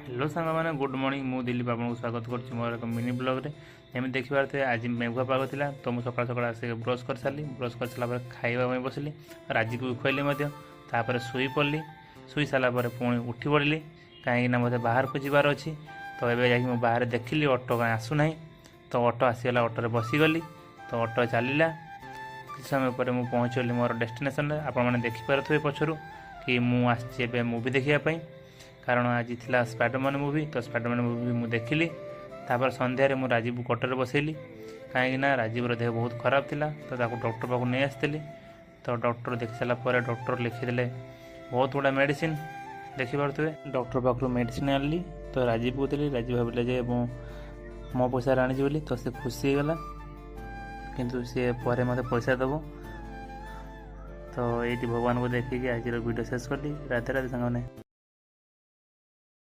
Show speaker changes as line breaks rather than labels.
Hello सांग मैंने good morning मु दिलीप आपको स्वागत करुँच मोर एक मिनी ब्लॉग एम देखिपारे आज मेघुआ पाग था तो मुझे सकाल सकाल आसिक ब्रश कर सारी ब्रश कर सारा खाइबा बसली राजी को भी खुआली तापर शुई पड़ी शुई सारापर पुणी उठी पड़ी कहीं मत बाहर को जबार अच्छी तो ये जा बाहर देखिली ऑटो कहीं आसूना तो ऑटो आसीगला ऑटो बसीगली तो ऑटो चलला किसी समय पर मुझे पहुँचली मोर डेस्टिनेशन आपने देखिपे पछरू कि मुझे मुवी देखापी कारण आज थी स्पाइडरमैन मूवी तो स्पाइडरमैन मूवी मुझे देखिली तापर संध्यारे मुझे राजीव को कटर बसैली कहीं राजीवर देह बहुत खराब थिला तो डॉक्टर पाक नहीं आसती तो डॉक्टर देखी सारापर डॉक्टर लिखिदे बहुत गुड़ा मेडिसिन देखिपे डॉक्टर पाखु मेडिसिन आनली तो राजीव को देली राजीव भाविले जे मो पैसा आनी बोली तो से खुशी होगला किंतु सी पर मत पैसा दब तो ये भगवान को देखिए आज वीडियो शेष कली राधे राधे सांगने।